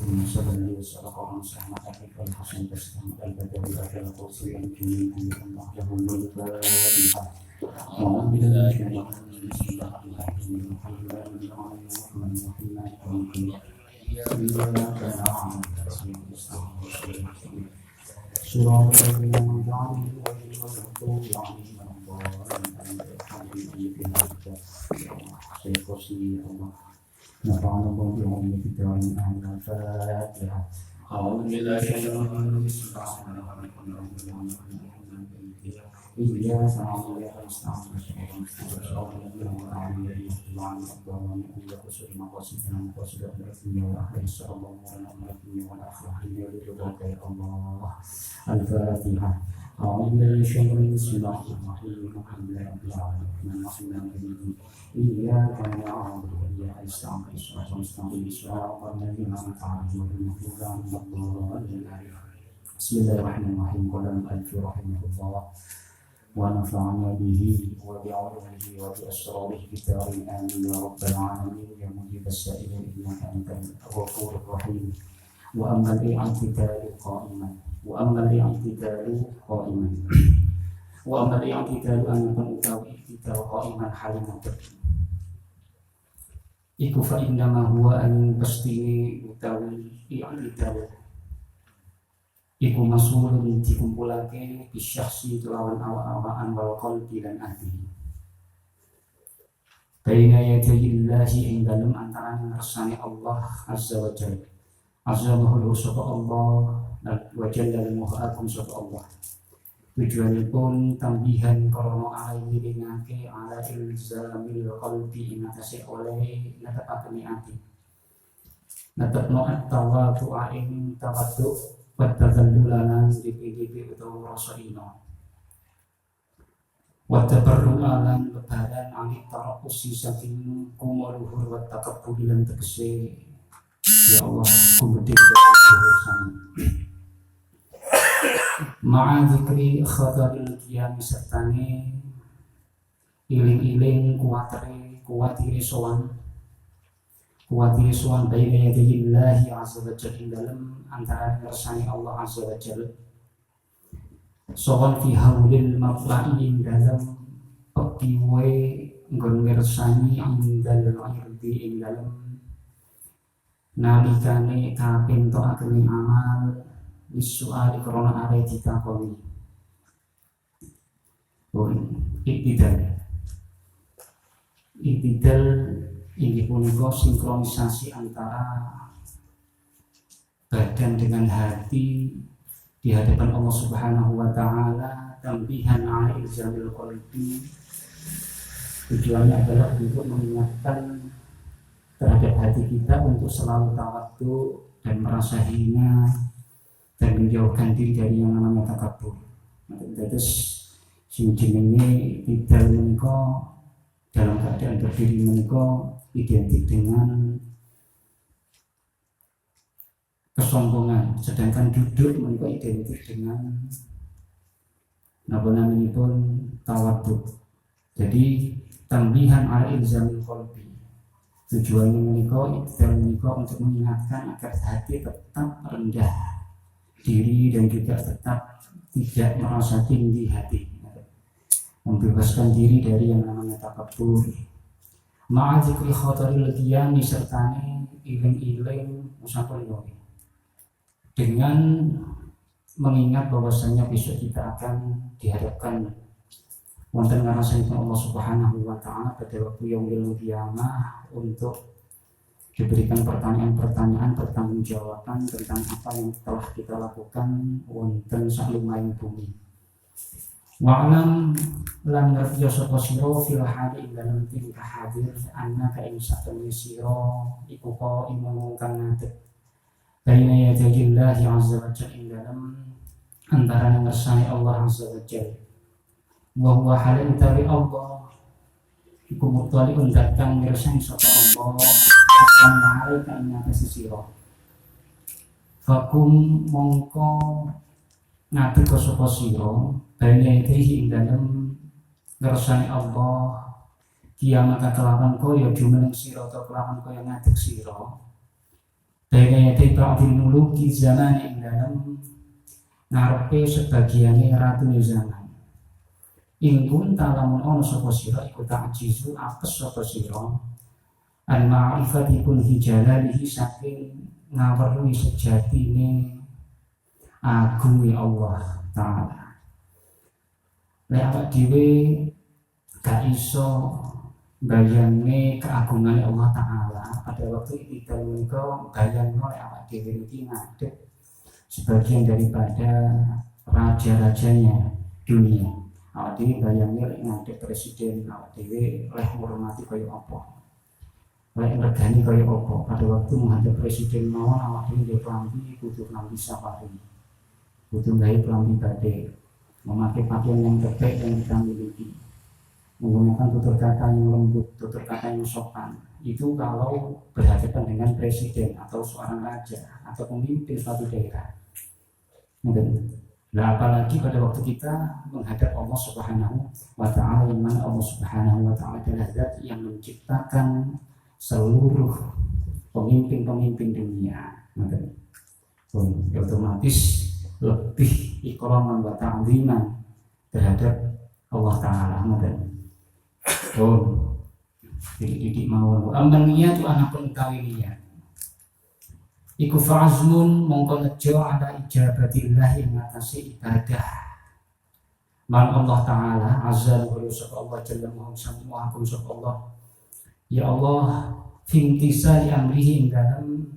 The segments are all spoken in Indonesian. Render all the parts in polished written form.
المرسلين وصدق ونصح محمد والحسن تسلم البدوي أجل قوسي الجميع أن يكون له الملك والحق ومن بالله بسم الله الرحمن الرحيم surah Al-Fatihah. Bismillahirrahmanirrahim. ونفعنا به وبعلومه وبأسراره في الدارين آمين يا رب العالمين يا مجيب السائلين إنك أنت الغفور الرحيم وأما الاعتدال قائما وأما الاعتدال أن يكون اعتدال قائما حالما iku fa innama huwa an pastine utawi i'tidal iku masulun dikumpulake bisyahsi kelawan awak-awakan wal qalbi lan ati baina yadayillahi ing dalem antaraning ngersane Allah azza wa jalla azza wa jalla sapa Allah wa jalla lan muhakum sapa Allah tujuanipun tambihan karena alai ngake ala ilzamil qalbi ing atase oleh netepake ati netepno at-tawadu ing tawaddu wadadzallulanan dipipi utawa rasa ino wadabarru'alan lebaran anit tarakusi saking kumuluhur wa takabbulan tegese ya Allah kumedhe urusan ma'a dzikri khataril qiyam sertane iling-iling kuwatire sowan baina yadayillahi azza wa jalla dalam antara ngersani Allah azza wa jalla sowan fi haulil mafla'i dalam pekiwe nggon ngersani indal irdi ing dalam nalikane kapentokake amal wisu'ali korona are ditakoni Iktidal ini punika sinkronisasi antara badan dengan hati di hadapan Allah Subhanahu wa taala, tambihan ala ilzamil qalbi. Tujuannya adalah untuk mengingatkan terhadap hati kita untuk selalu tawadhu dan merasa hina dan menjauhkan diri dari yang namanya takabur. Terus sing jenenge tidak menika dalam keadaan berdiri menika identik dengan kesombongan, sedangkan duduk menika identik dengan napa naminipun tawadhu. Jadi tambihan ala ilzamil qalbi. Tujuannya menika untuk mengingatkan agar hati tetap rendah diri dan juga tetap tidak merasa tinggi hati, membebaskan diri dari yang namanya takabur. Ma'a dzikri khataril qiyam sertane iling-iling musafir dengan mengingat bahwasanya besok kita akan dihadapkan wonten ngarasanipun Allah Subhanahu wa taala pada waktu yaumil qiyamah untuk diberikan pertanyaan-pertanyaan pertanggungjawaban tentang apa yang telah kita lakukan wonten salumayang bumi. Wa'lam lan ngerti sapa sira fil hali ing dalem tingkah hadir annaka ing satune sira iku ka imung kang ngadeg baina yadayillahi azza wa jalla ing dalem antaraning ngersane Allah azza wa jalla wa huwa halin tawi Allah iku muttali undat kang ngersani sapa Allah dan nare kang ngatasi sira fakum mongko ngadeg sapa sira baina yadihi ing dalem ngersani Allah kiamat kelawan kaya jumeneng sira ta kelawan kaya ngadeg sira baina yadihi ba'dil muluki zaman ing dalem ngarepe sebagiane ratu zaman. Ing kunta lamun ana sapa sira iku ta'jizu apes sapa sira an ma'rifati kun hijalalihi saking ngaweruhi sejatine agunge Allah Ta'ala. Lek awak dhewe gak iso bayangne keagungan Allah Ta'ala pada waktu itu menika bayangno lek awak dhewe iki ngadeg sebagian daripada raja-rajanya dunia. Awak dhewe bayangne lek ngadeg presiden awak dhewe leh ngurmati kaya apa, lek regani kaya apa. Pada waktu menghadap presiden mawon awak dhewe nggih klambi kudu klambi safari, kudu gawe klambi batik, memakai pakaian yang terbaik yang kita miliki, menggunakan tutur kata yang lembut, tutur kata yang sopan. Itu kalau berhadapan dengan presiden atau seorang raja atau pemimpin suatu daerah. Nah, apalagi pada waktu kita menghadap Allah Subhanahu wa Ta'ala, yang mana Allah Subhanahu wa Ta'ala adalah zat yang menciptakan seluruh pemimpin-pemimpin dunia. Otomatis lebih ikraman wa ta'ziman terhadap Allah Ta'ala. Didik mawon amban niat anapun utawi niat iku fa'azmun mongko nejo ala ijabatillah ing atase ibadah man Allah Ta'ala azza wa jalla Allah jalla muhammad sapa Allah ya Allah fintisali amrihi ing dalem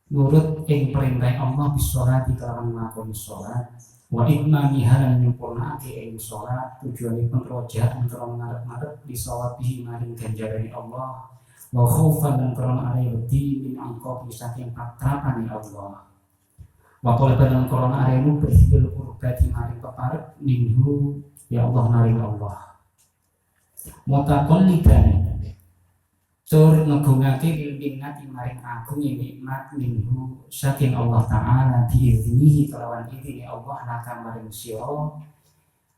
nurut ing perintah Allah bisolati kelawan nglakoni salat wa ikmamiha lan nyempurnake ing salat tujuanipun rojaan karo ngarep-ngarep disawabihi maring ganjarane Allah wa khaufan lan karo arep wedi min angka saking patrapane Allah wa qalban lan karo arep berhil kurbati maring peparep minhu ya Allah maring Allah mutaqallidan tur ngegungake bimbingati maring agung nikmat minhu saking Allah Ta'ala diiznihi kelawan izine Allah laka maring sira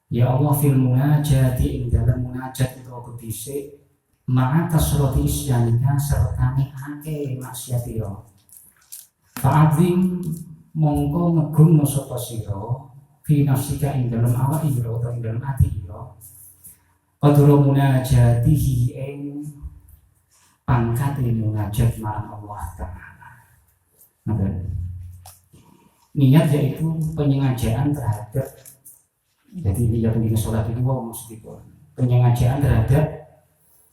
ya Allah fil munajati ing dalam munajat utawa kudise ma'a kasrati isyanika sertane akeh maksiat ira fa'adzim mongko ngegungno sapa sira fi nafsika ing dalam awak ira utawa ing dalam ati ira qadra munajatihi ing pangkat munajat marang Allah Ta'ala. Niat yaitu penyengajaan terhadap, jadi niat dengan sholat itu maksudnya penyengajaan terhadap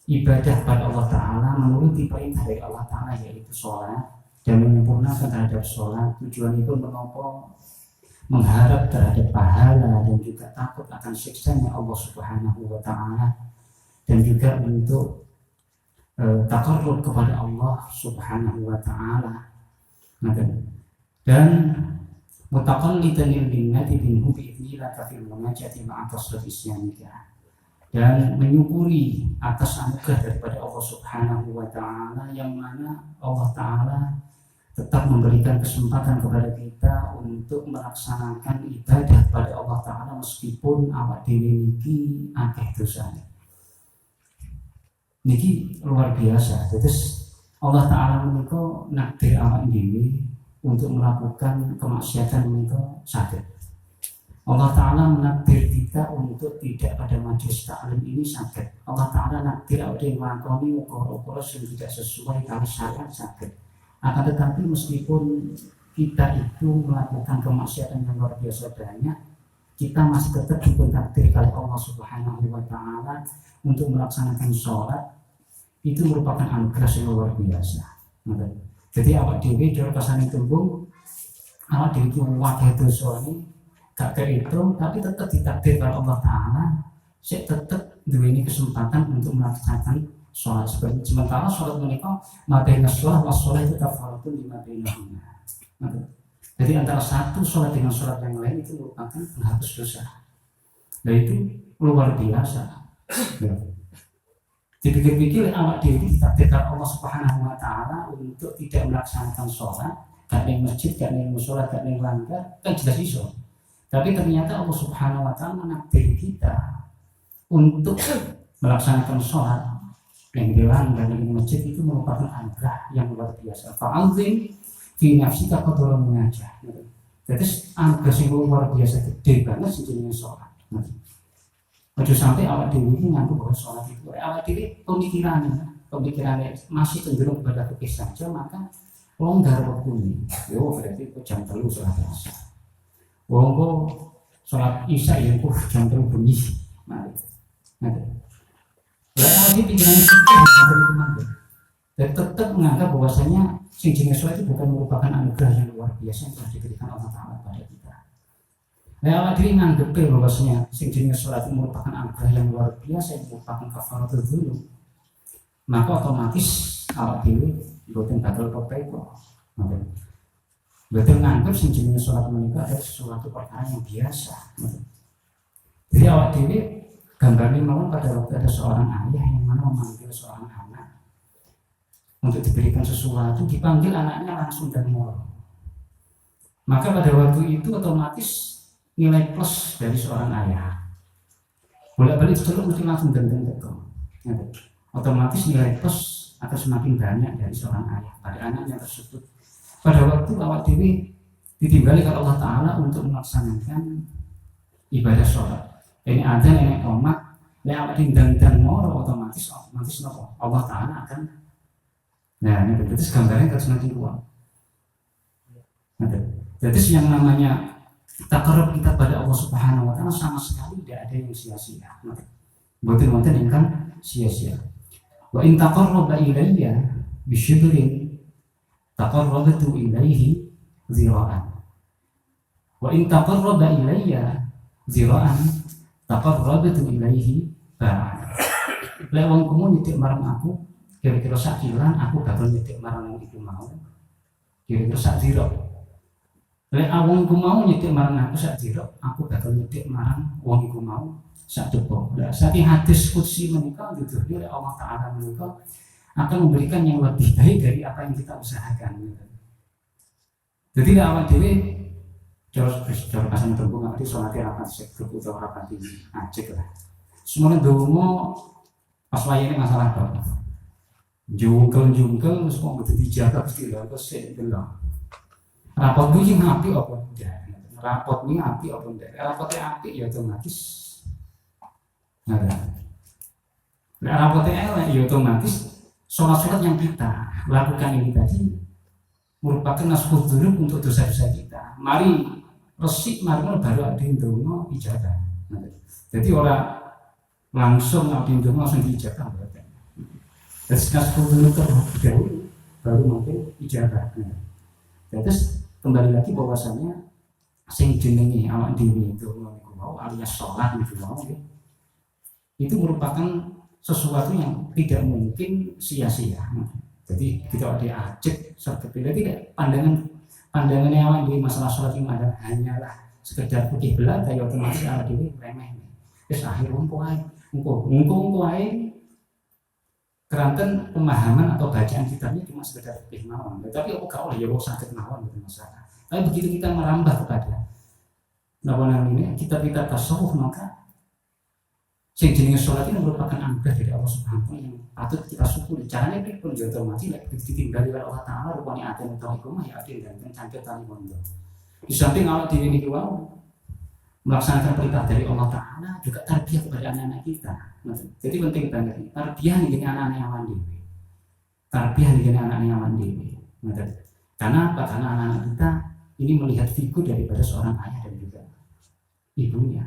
ibadah pada Allah Ta'ala menuruti perintah dari Allah Ta'ala yaitu sholat dan menyempurnakan terhadap sholat. Tujuan itu menopo mengharap terhadap pahala dan juga takut akan siksanya Allah Subhanahu wa Ta'ala dan juga untuk takarrub kepada Allah Subhanahu wa Ta'ala. Dan mutaqallidan lil minnati minhu bi idznillah fil munajati ma'a kasrati isyanika, dan menyukuri atas anugerah daripada Allah Subhanahu wa Ta'ala yang mana Allah Ta'ala tetap memberikan kesempatan kepada kita untuk melaksanakan ibadah pada Allah Ta'ala meskipun awak dhewe niki akeh dosane. Niki luar biasa. Terus Allah Ta'ala menika nakdir awak dhewe untuk melakukan kemaksiatan menika saged. Allah Ta'ala menakdir kita untuk tidak pada majelis taklim ini saged. Allah Ta'ala nakdir awak dhewe nglakoni ukara-ukara sing tidak sesuai kali syariat saged. Akan tetapi meskipun kita itu melakukan kemaksiatan yang luar biasa banyak, kita masih tetap diberi takdir oleh Allah Subhanahu wa Ta'ala untuk melaksanakan sholat. Itu merupakan anugerah yang luar biasa. Jadi awak dhewe cara kasane tembung awak dhewe itu wakil dosa ini gak kehitung, tapi tetap ditakdir oleh Allah Ta'ala sik tetap duweni kesempatan untuk melaksanakan sholat. Sementara sholat menika mabena sholat was sholat itu kafaratun lima bainahuma. Jadi antara satu sholat dengan sholat yang lain itu merupakan penghapus dosa. Nah itu luar biasa. Ya. Dipikir-pikir awak dhewe ditakdirkan Allah Subhanahu wa Ta'ala untuk tidak melaksanakan sholat, gak ning masjid, gak ning mushola, gak ning langgar, kan jelas iso. Tapi ternyata Allah Subhanahu wa Ta'ala menakdir kita untuk melaksanakan sholat yang di langgar, yang di masjid itu merupakan anugerah yang luar biasa. Fa'azim fi nafsika qadarun munajah. Jadi anugerah sing luar biasa gede banget sing jenenge salat. Ojo sampai awak dhewe iki nganggep bahwa salat itu awak dhewe pemikirannya masih cenderung kepada fikih saja, maka longgar waktunya. Yo berarti itu jam 3 salat asar. Wong kok salat isya ya kok jam 3 bengi. Mari. Lah awak dhewe pikirannya dan tetap menganggap bahwasanya sing jenenge salat itu bukan merupakan anugerah yang luar biasa yang telah diberikan Allah Ta'ala pada kita. Nah, awak dhewe nganggep bahwasanya sing jenenge salat itu merupakan anugerah yang luar biasa yang merupakan kafaratul dzunub. Maka otomatis awak dhewe boten bakal kepeko. Boten nganggep sing jenenge salat menika adalah sesuatu perkara yang biasa. Jadi awak dhewe gambarnya mawon pada waktu ada seorang ayah yang mana memanggil seorang anak untuk diberikan sesuatu, dipanggil anaknya langsung dan moro. Maka pada waktu itu otomatis nilai plus dari seorang ayah. Bolak-balik terus mesti langsung dan otomatis nilai plus akan semakin banyak dari seorang ayah pada anaknya tersebut. Pada waktu awak dewi ditinggali oleh Allah Ta'ala untuk melaksanakan ibadah sholat. Ini ada nenek omat, awak dan moro otomatis Allah Ta'ala akan. Nah, ini berarti gambarnya harus nanti uang. Jadi yang namanya takarub kita pada Allah Subhanahu Wa Taala sama sekali tidak ada yang sia-sia. Bukan yang kan sia-sia. Wa in taqarraba ilayya bisyibrin taqarrabtu ilayhi zira'an. Wa in taqarraba ilayya zira'an taqarrabtu ilayhi ba'an. Lek wong kumu nyetik marang aku kira-kira sakilan aku bakal nyetik marang wong iku mau kira-kira sak zira. Lek wong iku mau nyetik marang aku sak zira, aku bakal nyetik marang wong iku mau sak cepo. Lah saking hadis qudsi menika dituduh oleh Allah Ta'ala menika akan memberikan yang lebih baik dari apa yang kita usahakan. Jadi awak dhewe cara pasan tembung awak dhewe salate rapat sekrup utawa rapat ini ajek lah. Semono ndonga pas wayane masalah kok. Jungkel terus kok betul dijaga pasti lah terus delok. Rapot iki ngapi apa ndak? Rapot iki ngapi apa ndak? Rapotnya api ya otomatis. Nah, rapotnya elek ya otomatis sholat-sholat yang kita lakukan ini tadi merupakan nasbuh dzunub untuk dosa-dosa kita. Mari resik mari baru ada ndonga ijabah. Jadi orang langsung ada ndonga langsung diijabah berarti. Nasbuh dzunub terlebih dahulu baru mungkin ijabah. Terus kembali lagi bahwasanya sing jenenge awak dhewe itu mau alias sholat itu mau itu merupakan sesuatu yang tidak mungkin sia-sia. Jadi kita diajak seperti tidak pandangannya awak di masalah sholat ini adalah hanyalah sekedar putih belaka ya otomatis awak dhewe remeh. Terus akhir engko ae keranten pemahaman atau bacaan kitabnya cuma sekedar putih mawon. Tapi aku gak oleh ya kok sakit mawon gitu masalah. Tapi begitu kita merambah kepada namanya kitab-kitab tasawuf maka sing jenenge salat ini merupakan anugerah dari Allah Subhanahu wa taala yang patut kita syukuri. Carane pripun ya otomatis lek ditinggali oleh Allah Taala rupane ate utawa iku mah ya ate dan campur tali mondo. Di samping awak dhewe niki wau melaksanakan perintah dari Allah Taala juga tarbiyah kepada anak-anak kita. Jadi penting banget nih. Tarbiyah nih anak-anak awan dhewe. Tarbiyah nih anak-anak awan dhewe. Karena apa? Karena anak-anak kita ini melihat figur daripada seorang ayah dan juga ibunya.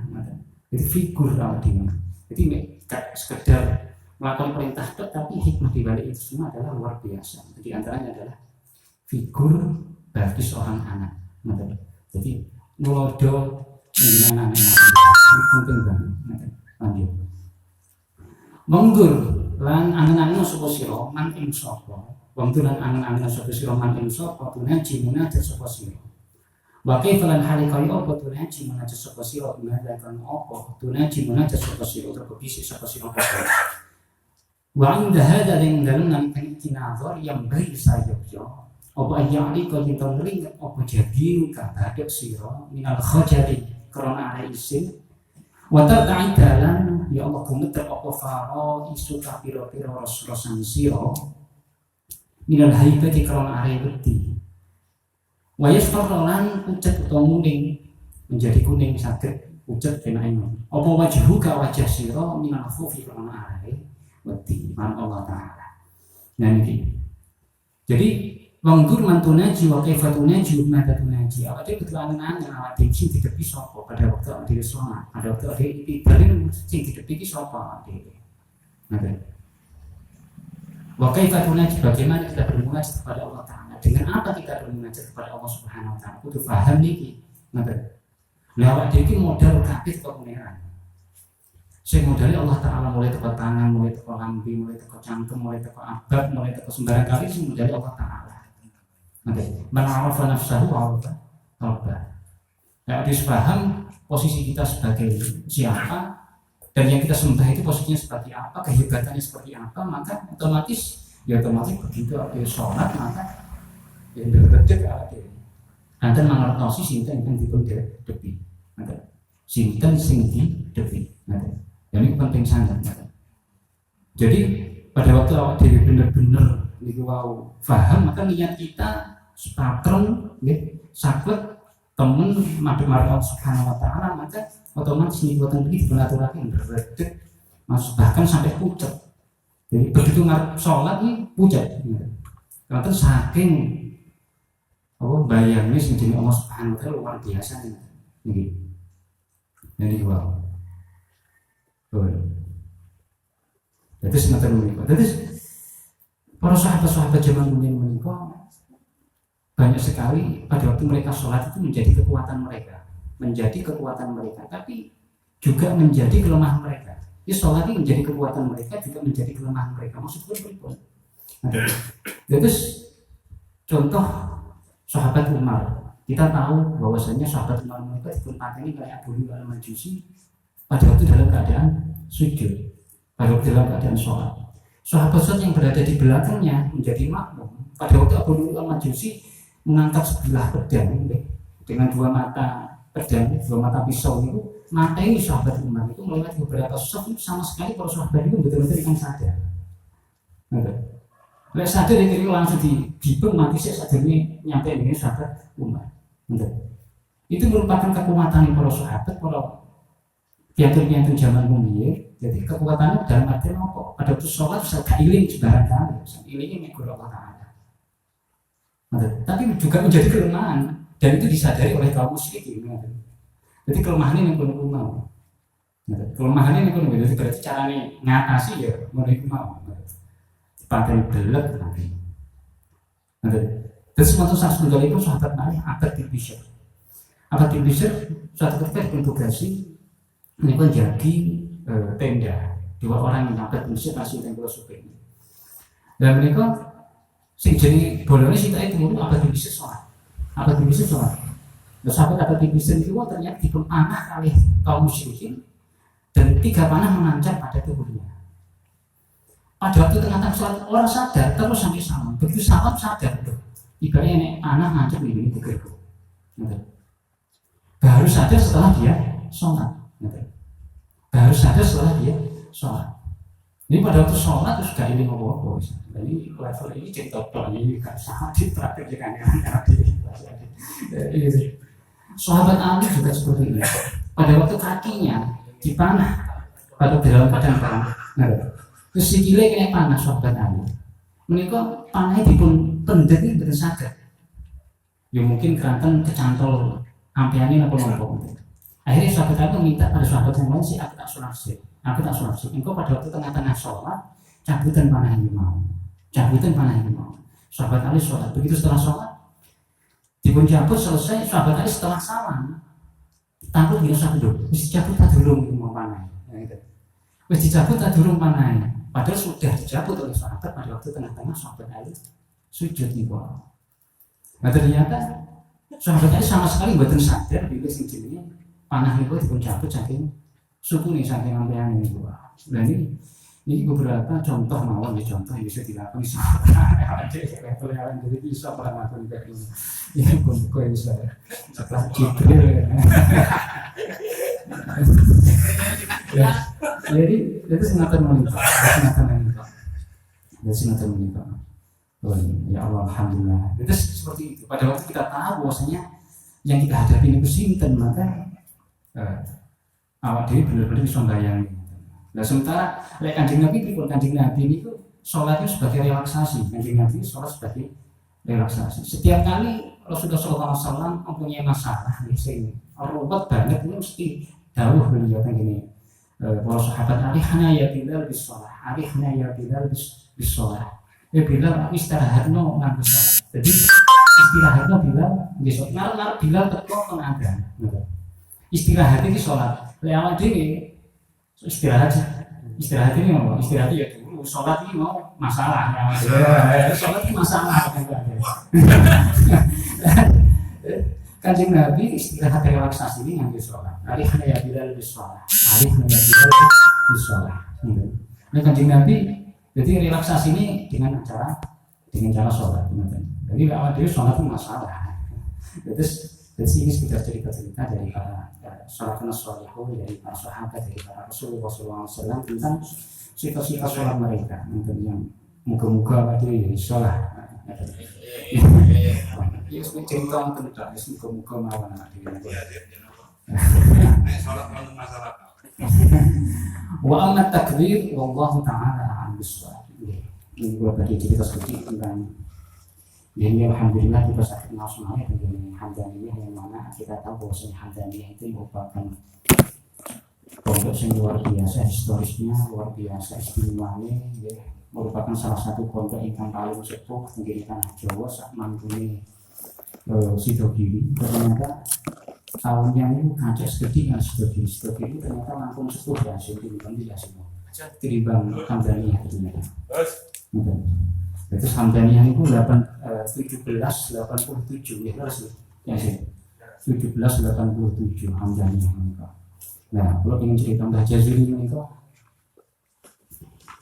Jadi figur awak dhewe. Jadi tidak sekedar melakukan perintah tapi hikmah di balik itu semua adalah luar biasa. Jadi antaranya adalah figur bagi seorang anak. Jadi nulodo dengan anak ini penting banget. Lanjut. Monggur lan angen-angen sapa sira man ing sapa. Wong lan angen-angen sapa sira man ing sapa tunaji munajat sapa sira. Wa kaifalan halikali apa tunaji munajat sapa sira mengadakan apa tunaji munajat sapa sira terbisi sapa sira kabeh. Wa inda hada ing dalem nang tinazar yang baik saya yo. Apa ayali kau ditongring apa jadi ka hadap sira minal khajari krana ana isin. Wa tarta'idalan ya Allah gumeter apa faro isu kapira-pira rasul sira minal haibati krana are wedi. Wayas lan pucet utawa muning menjadi kuning saged pucet benae. Apa wajhuka wajah sira minal khufi kana ae wedi man Allah taala. Nah niki. Jadi wanggur mantunaji wa kaifatunaji wa madatunaji. Awak dhewe kudu angen-angen awak dhewe sing didepi sapa pada waktu awak dhewe sholat. Pada waktu awak dhewe ibadah sing didepi iki sapa awak dhewe. Nah, wa kaifatunaji bagaimana kita bermunajat kepada Allah taala. Dengan apa kita bermunajat kepada Allah Subhanahu wa taala? Kudu paham niki. Ngoten. Lah awak dhewe iki modal kabeh kok pangeran. Sing modalnya Allah taala mulai teko tangan, mulai teko lambe, mulai teko cangkem, mulai teko abad, mulai teko sembarang kali sing modalnya Allah taala. Ngoten. Man arafa nafsahu wa arafa. Ya harus paham posisi kita sebagai siapa dan yang kita sembah itu posisinya seperti apa, kehebatannya seperti apa, maka otomatis begitu aku sholat maka yang berdetik awak dhewe. Nanten mangertosi sinten ingkang dipun depi. Nanten sinten sing didepi. Nanten. Ini penting sangat. Jadi pada waktu awak dhewe bener-bener niku wau paham maka niat kita sepakrem nggih saged temen madhep marang Allah Subhanahu wa taala maka otomatis niku boten iki dipunaturaken berdetik masuk bahkan sampai pucet. Jadi begitu ngarep salat iki pucet. Nanten saking bayangnya sing jenenge Allah Subhanahu wa taala luar biasa niki. Jadi wow. Jadi semacam menika. Jadi para sahabat-sahabat zaman dulu menika banyak sekali pada waktu mereka sholat itu menjadi kekuatan mereka, tapi juga menjadi kelemahan mereka. Jadi sholat ini menjadi kekuatan mereka juga menjadi kelemahan mereka. Maksudnya berikut. Jadi contoh sahabat Umar, kita tahu bahwasanya sahabat Umar mereka dipunpateni kayak Abu Lu'lu'ah al-Majusi pada waktu dalam keadaan sujud, pada waktu dalam keadaan sholat. Sahabat yang berada di belakangnya menjadi makmum. Pada waktu Abu Lu'lu'ah al-Majusi mengangkat sebelah pedang dengan dua mata pedang, dua mata pisau itu, mata ini sahabat Umar itu melewati beberapa sosok itu sama sekali para sahabat itu betul-betul ikan sadar. Lek sadar ini langsung dibeng mati sadarnya nyampe ini sahabat Umar. Itu merupakan kekuatan para sahabat, para piantun-piantun zaman rumiyin. Jadi kekuatannya dalam artian apa? Pada waktu sholat bisa kailing sebarang kali, ilingnya mengguru Allah Ta'ala. Tapi juga menjadi kelemahan dan itu disadari oleh kaum musyrikin. Jadi kelemahannya yang perlu mau. Kelemahannya yang perlu jadi berarti caranya ngatasi ya mereka mau. Pakai belak nanti. Terus waktu saat sebentar itu sahabat Nabi Abad bin Bishr. Abad bin Bishr suatu ketika ditugasi ini kan jadi tenda dua orang yang Abad bin Bishr masih tenda supir. Dan mereka sing jadi bolone sing tak itu Abad bin Bishr sholat. Abad bin Bishr sholat. Nah, sahabat Abad bin Bishr itu ternyata dipanah oleh kaum musyrikin dan 3 panah menancap pada tubuhnya. Pada waktu tengah-tengah sholat orang sadar terus sampai salam. Begitu salam sadar tuh. Ibaratnya nek panah nancap ini gegerku. Baru sadar setelah dia sholat. Baru sadar setelah dia sholat. Ini pada waktu sholat terus gak ini ngopo-ngopo. Ini level ini cerita ini gak sangat diterapkan dengan sahabat Ali juga seperti ini. Pada waktu kakinya dipanah pada dalam keadaan panah. Terus sikile kena panah sahabat Ali. Menika panahnya dipun pendek ini bener sadar. Ya mungkin keranten kecantol ampiane napa-napa. Akhirnya sahabat Ali minta pada sahabat yang lain sih aku tak sholat sih. Engkau pada waktu tengah-tengah sholat cabutan panah ini mau. Sahabat Ali sholat. Begitu setelah sholat dipun cabut selesai. Sahabat Ali setelah salam takut gini sahabat dulu. Wis dicabut tak dulu mau panah. Wis dicabut tak dulu panah. Padahal sudah dicabut oleh sahabat pada waktu tengah-tengah sahabat Ali sujud nih kok. Nah ternyata sahabat Ali sama sekali buatan sadar bila sing jenenge panah itu dipun cabut saking suku nih saking ampean ini gua. Nah ini beberapa contoh mawon ya contoh yang bisa dilakukan sama level-level jadi bisa melakukan kayak ini. Ya pun bisa setelah Jibril. Ya, jadi itu singatan menikah. Oh, ya Allah, alhamdulillah. Itu seperti itu. Pada waktu kita tahu bahwasanya yang kita hadapi itu sinten, maka awak dhewe bener-bener iso mbayang. Nah, sementara lek Kanjeng Nabi pripun? Kanjeng Nabi niku salat itu sebagai relaksasi. Kanjeng Nabi salat sebagai relaksasi. Setiap kali Rasulullah SAW mempunyai masalah nih sing ruwet banget, ini mesti dawuh beliau kan gini. Para sahabat, arihna ya Bilal bis shalah, arihna ya Bilal bis shalah. Bilal istirahatno nganggo salat. Jadi istirahatno Bilal nggih salat. Ngarep Bilal teko kon adzan. Istirahat iki salat. Lek awak dhewe istirahat ini mau istirahat ya dulu, salat ini mau masalah ya. Salat ini masalah kan. Kanjeng Nabi istirahat relaksasi ini nganggo salat. Arihna ya Bilal bis shalah. Arihna ya Bilal bis shalah. Nah, Kanjeng Nabi jadi relaksasi ini dengan cara sholat. Jadi awal dia sholat itu masalah. Jadi ini sekedar cerita-cerita dari para salafun shalihun, dari para sahabat, dari para Rasulullah SAW tentang sifat-sifat sholat mereka. Yang muka-muka itu ya sholat. Ya cerita tentang muka-muka mawan anak dia. Sholat masalah. Wa amma takbir wallahu ta'ala a'lam bissawab. Ini gua tadi cerita sedikit tentang jadi alhamdulillah kita sakit kenal semuanya dengan Hamdaniyah, yang mana kita tahu bahwasanya Hamdaniyah itu merupakan pondok yang luar biasa, historisnya luar biasa, istimewanya ya, merupakan salah satu pondok yang paling sepuh di tanah Jawa sak mangkune Sidogiri. Ternyata tahunnya itu kaca segede Sidogiri itu ternyata langsung sepuh ya, ditimbang di Yasimo ditimbang Hamdaniyah itu itu Hamdaniyah itu 1787 ya harus ya sih 1787 Hamdaniyah menikah. Nah kalau ingin cerita Mbah Jazuli menikah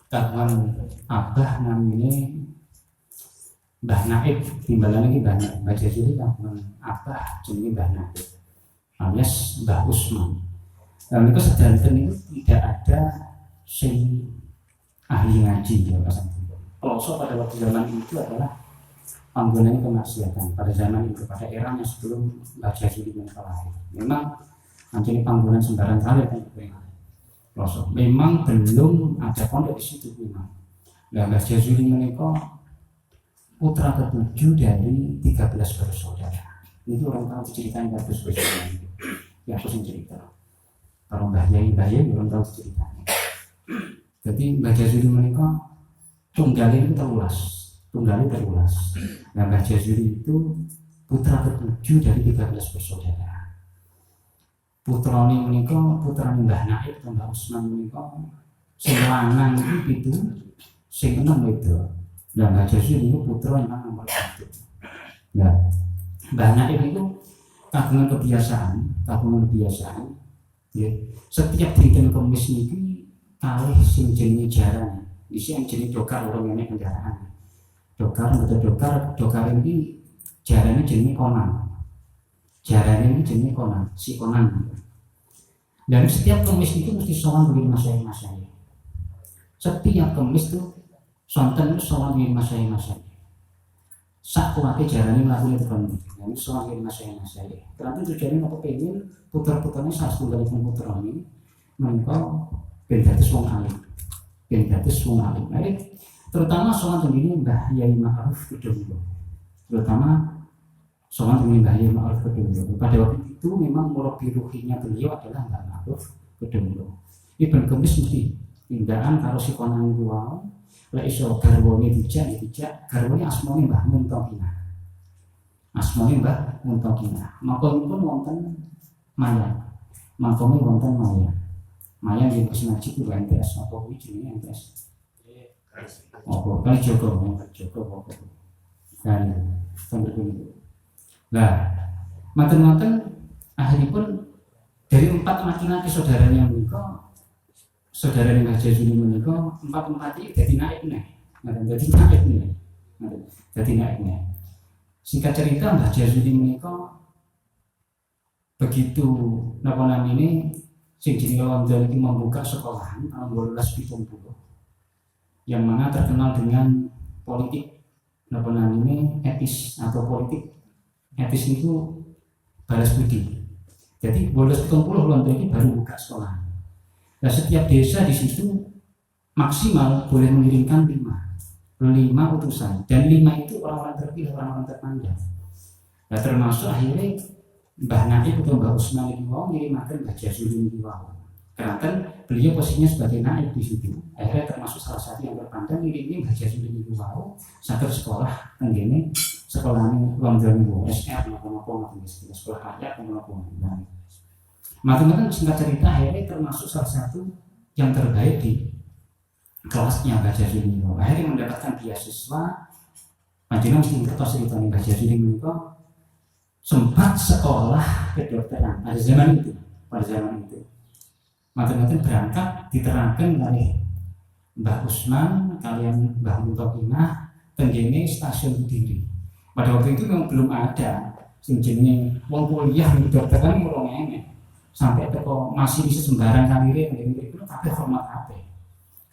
kawan abah namanya Mbah Naib, timbalan ini Mbah Jazuli kawan abah jenis Mbah Naib alias Mbah Usman. Dan itu sedanten itu tidak ada sing ahli ngaji ya Pak. Pelosok pada waktu zaman itu adalah panggonannya kemaksiatan pada zaman itu, pada eranya sebelum Mbah Jazuli lahir. Memang anjing panggonan sembarang kali kan pelosok. Memang belum ada pondok di situ memang. Nah, Mbah Jazuli menikah putra ketujuh dari 13 bersaudara. Itu orang tahu ceritanya bagus bersaudara. Ya aku sing cerita. Kalau Mbah Yai orang tahu ceritanya. Jadi Mbah Jazuli menikah tunggalnya itu terulas. Nah, Mbah Jazuli itu putra ketujuh dari 13 bersaudara. Putrane menika putrane Mbah Naib dan Mbah Usman menika sing lanang itu sing enom itu. Nah, Mbah Jazuli itu putra yang nomor 1. Nah, Mbah Naib itu kagungan kebiasaan ya. Setiap dinten Kamis niki kalih sing jenenge jaran. Isi yang jenis dokar orang ini kendaraan. Dokar ini jarannya jenis konan. Si konan. Dan setiap Kamis itu mesti sowan beli masai. Setiap Kamis itu sonten sowan beli masai. Sak kuwate jarannya melakukan itu kan. Jadi sowan beli masai. Karena tujuannya apa pengen putar-putarnya saat tunggal putra ini menika ben dados wong alim. Terutama soal ini Mbah Yai Ma'ruf Kedunggo. Pada waktu itu memang murabi ruhinya beliau adalah Mbah Ma'ruf Kedunggo. Ibn Kemis mesti tindakan karo si konan itu wau. Lek iso garwane dijak garwane asmane Mbah Muntokina. Maka pun wonten Maya. Maya yang pas ngaji itu MTS apa kuwi jenenge MTS. Oh, kan Joko apa. Kan itu. Nah, maten-maten akhiripun dari 4 laki-laki saudaranya menika, saudara Mbah Jazuli menika 4 iki dadi naib neh. Dadi naib neh. Singkat cerita Mbah Jazuli menika begitu napa namine sing jenenge London itu membuka sekolahan tahun 1270 yang mana terkenal dengan politik apa namanya etis atau politik. Etis itu balas budi. Jadi bolos 70 Londo ini baru buka sekolah. Nah, setiap desa di situ maksimal boleh mengirimkan 5 utusan, dan 5 itu orang-orang terpilih, orang-orang terpandang. Nah, termasuk akhirnya Mbah Naib atau Mbah Usman ini mau ngirimakan Mbah Jazuli ini mau. Karena kan beliau posisinya sebagai naib di situ. Akhirnya termasuk salah satu yang terpandang ngirim Mbah Jazuli ini mau satu sekolah tenggene sekolah ini Londo SR apa sekolah rakyat apa. Macam-macam singkat cerita akhirnya termasuk salah satu yang terbaik di kelasnya Mbah Jazuli ini. Akhirnya mendapatkan beasiswa. Panjenengan mesti ngertos cerita Mbah Jazuli ini sempat sekolah kedokteran pada zaman itu. Macam-macam berangkat diterangkan oleh Mbah Usman kalian Mbah Muntokina tenggene stasiun Kediri. Pada waktu itu memang belum ada sing jenenge wong kuliah di kedokteran murung ngene. Sampai teko masih bisa sembarang karirnya tenggene itu kabeh hormat kabeh.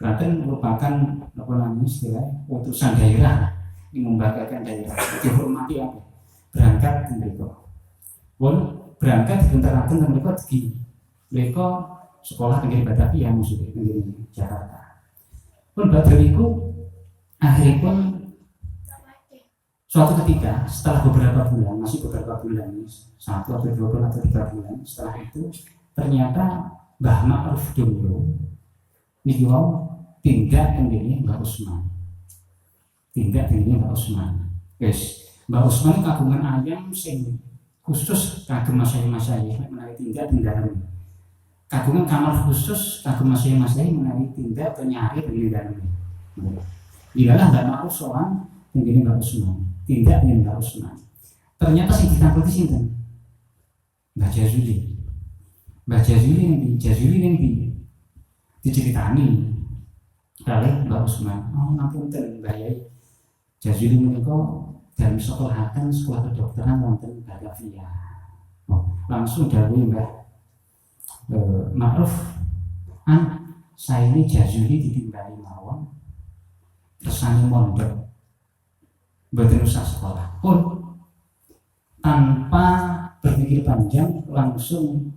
Berarti merupakan apa namanya istilah utusan daerah yang membanggakan daerah. Dihormati apa? Berangkat mereka. Berangkat dibentaraken mereka di mereka sekolah tenggene Batavia maksudnya tenggene Jakarta. Pun badhe iku akhirnya pun suatu ketika setelah beberapa bulan, masih beberapa bulan, 1 atau 2 bulan atau 3 bulan setelah itu ternyata Mbah Ma'ruf Dungro niki wau tindak tenggene Mbah Usman. Wis Mbah Usman kagungan ayam sing khusus kagem masaya-masaya menawi tindak tindakan. Kagungan kamar khusus kagem masaya-masaya menawi tindak penyari tindakan. Dilalah Mbah Ma'ruf sowan tenggene Mbah Usman. Tindak dengan Mbah Usman. Ternyata sing ditakuti sinten? Mbah Jazuli. Mbah Jazuli yang diceritani kali Mbah Usman. Oh ngapunten Mbah Yai. Jazuli menika dalam sekolah kedokteran wonten Batavia. Langsung dawuh Mbah Ma'ruf, saya ini Jazuli ditimbali mawon kersane mondok mboten usah sekolah pun tanpa berpikir panjang langsung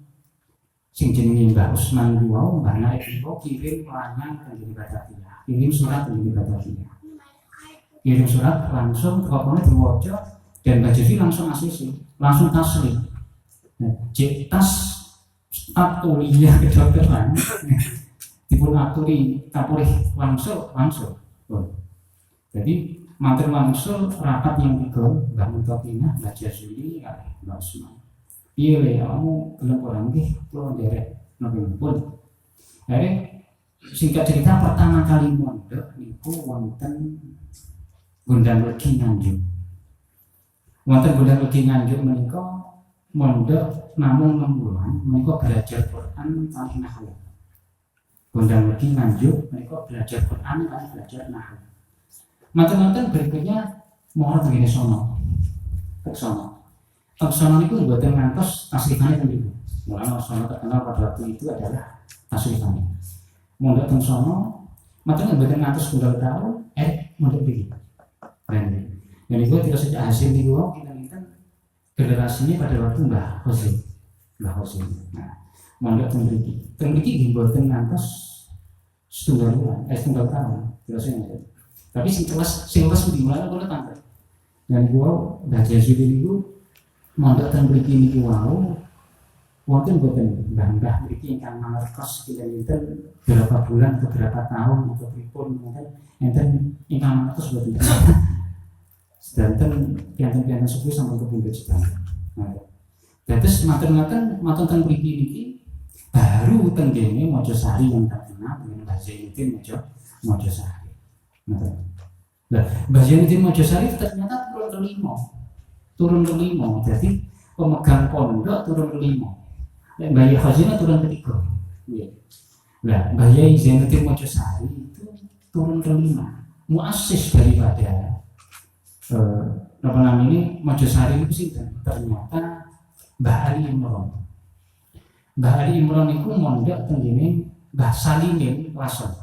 sing jenenge Mbah Usman wau Mbah Naib iku kirim layang tenggene Batavia, kirim surat tenggene Batavia, kirim surat langsung pokoknya diwaca dan Mbah Jazuli langsung asisi, langsung taslim. Cek tas staf kuliah kedokteran dipun aturi kapurih langsung. Jadi matur langsung rapat yang tiga Mbah Muntokina, Mbah Jazuli, Mbah Usman. Iya le, kamu belum orang deh, belum derek, nabi pun. Jadi singkat cerita pertama kali mondok niku wonten Gondang Legi Nganjuk. Wonten Gondang Legi Nganjuk menika mondok namung 6 bulan, menika belajar Quran kali nahwu. Gondang Legi Nganjuk menika belajar Quran kali belajar nahwu. Macam-macam berikutnya mohon begini sono. Sono itu buatan ngantos tasrifannya kan gitu. Mulai sono terkenal pada waktu itu adalah tasrifannya. Mondok teng sono, macam buatan ngantos tunggal tahu, mondok begini. Dan itu tidak sejak hasil di luar kita generasinya pada waktu Mbah Hosim. Nah, mondok teng mriki buatan ngantos setunggal tahun, terusnya. Tapi sing kelas di mana boleh tampil. Dan gua Mbah Jazuli niku mondok teng mriki niki wau wonten boten mbah-mbah mriki ingkang mangertos kinten berapa bulan atau berapa tahun atau pripun enten ingkang mangertos boten. Sedanten pianten-pianten sepuh sampun kepundhut sedaya. Nah, dados matur-matur teng mriki niki baru tenggene Mojosari yang terkenal dengan Mbah Zainuddin Mojosari. Nah, Mbah Zainuddin Mojosari ternyata turun ke lima, jadi pemegang pondok turun ke 5. Mbah Yai Khazina turun ke 3. Nah, Mbah Yai Zainuddin Mojosari itu turun ke 5, muassis daripada apa namanya Mojosari itu sih ternyata Mbah Ali Imron. Mbah Ali Imron itu mondok tenggene Mbah Salimin Lason.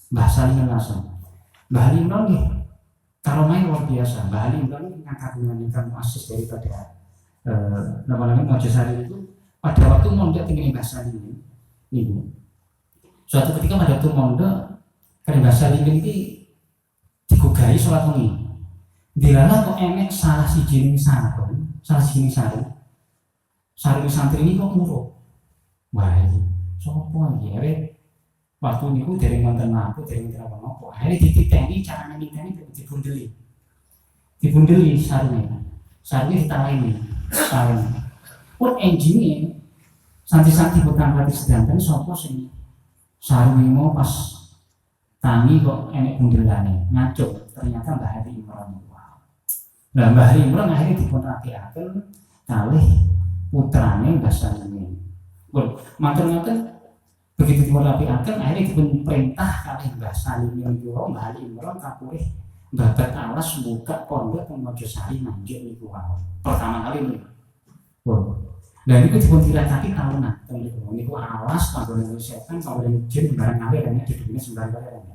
Mbah Ali Imron nggih karomahnya luar biasa. Mbah Ali Imran yang kagungan ingkang muassis daripada namanya Mojosari itu pada waktu mondok tinggal Mbah Salim ini. Suatu ketika pada waktu mondok kan Mbah Salim ini digugai sholat wengi. Dilala kok enek salah siji sarung, sarung santri ini kok muruk. Wah, sopo iki arek waktu niku dereng wonten lampu, dereng apa-apa. Akhire dititeni carane niteni dibundeli. Dibundeli sarungnya. Sarungnya ditaleni. Sarung. Pun enjine santri-santri boten pati sedanten sapa sing sarunge mau pas tangi kok enek bundelane. Ngacuk ternyata Mbah Ali Imran. Nah, Mbah Ali Imran akhirnya dipun rapiaken kalih putrane Mbah Salim. Pun matur-matur begitu dipun rapiaken akhirnya dipun perintah kalih Mbah Salim niku Mbah Ali Imran kapurih babat alas buka pondok teng Mojosari Manjuk niku wae. Pertama kali niku. Pun. Lah niku dipun tirakati tahunan teng niku alas panggone setan panggone jin barang awe dan dibine sembarang kali.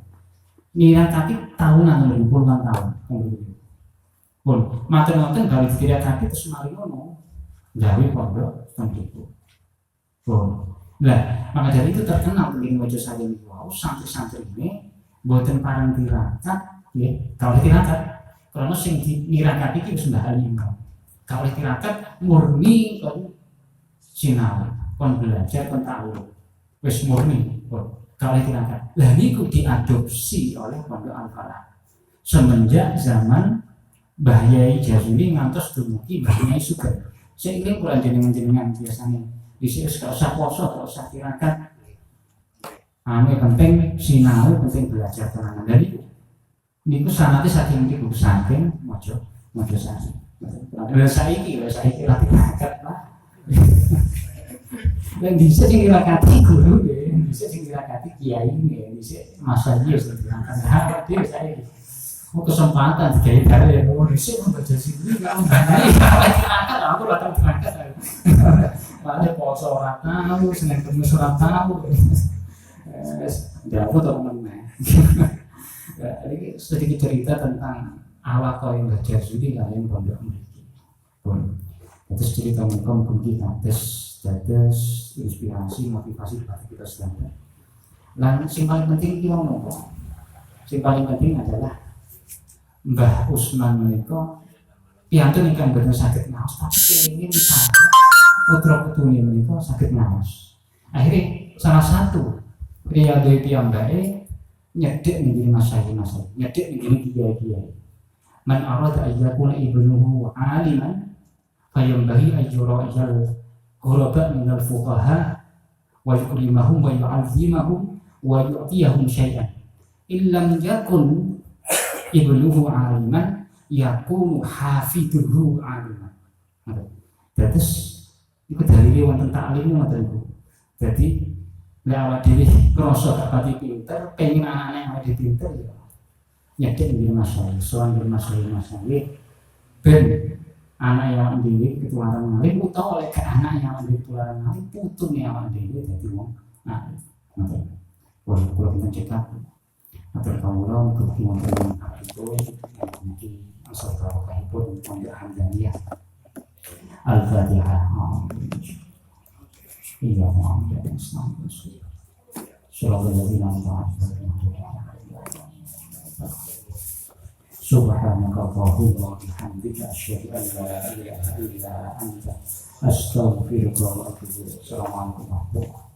Nirakati tahunan lho puluhan tahun. Pun matur-matur gawe ditirakati terus mari ngono gawe pondok teng niku. Pun. Lah, maka dari itu terkenal di Mojosari niku wau santri-santri ini boten parang tirakat, ya. Kalau tirakat, karena sing dirakat iki wis Mbah Ali Imran. Kalau tirakat murni kon sinau, kon belajar, kon tahu. Wis murni, kalau tirakat. Lah niku diadopsi oleh Pondok Al-Falah. Semenjak zaman Mbah Yai Jazuli ngantos dumugi Mbah Yai Sugeng. Sehingga kula jenengan-jenengan biasanya dhisik gak usah poso, gak usah tirakat. Ane penting sinau, penting belajar tenanan. Dari niku sanate saking niku saking Mojosari. Lha saiki lagi tirakat, Pak. Lan dhisik sing nirakati guru nggih, dhisik sing nirakati kiai nggih, dhisik masanya sing dirangkat. Ha, dhewe saiki. Mau kesempatan digawe dalil ya, mau dhisik membaca sini enggak tirakat, aku ora tau tirakat. Ada poso ora tahu, seneng kemis ora tahu. Aku tahu meneh. Ini sedikit cerita tentang awal kau yang belajar Jazuli kalian pondok mriki. Pun. Terus cerita mungkin kita dados inspirasi, motivasi bagi kita sedaya. Lan sing paling penting iki wong nopo? Sing paling penting adalah Mbah Usman menika piyantun ingkang boten saged ngaos tapi kenging misalnya putra-putrine menika saged ngaos. Akhirnya salah satu pria dari piyambake nyedek ning masyayikh, nyedek ning kiai-kiai. Man arada ayyakuna ibnuhu aliman fayambahi ayyura ajal ghuraba min al-fuqaha wa yukrimahum wa yu'azzimahum wa yu'tiyahum syai'an. Illam yakun ibnuhu aliman yakunu hafidhuhu aliman. Terus iku dalile wonten taklim ngoten niku. Dadi lek awak dhewe krasa gak pati pinter, pengen anake awake dhewe pinter ya. Nyedek ning masyayikh, sowan ning masyayikh ben anak yang dhewe ketularan alim utawa lek anak yang dhewe ketularan alim putune awake dhewe dadi wong alim. Ngoten. Kula pun cetak atur kawula mugi wonten itu mugi asal kawulipun pondok Hamdaniyah. Al-Fatihah. Iya, Subhanaka Allahumma wa bihamdika asyhadu an la ilaha illa anta astaghfiruka wa atubu ilaik. Assalamualaikum warahmatullahi wabarakatuh.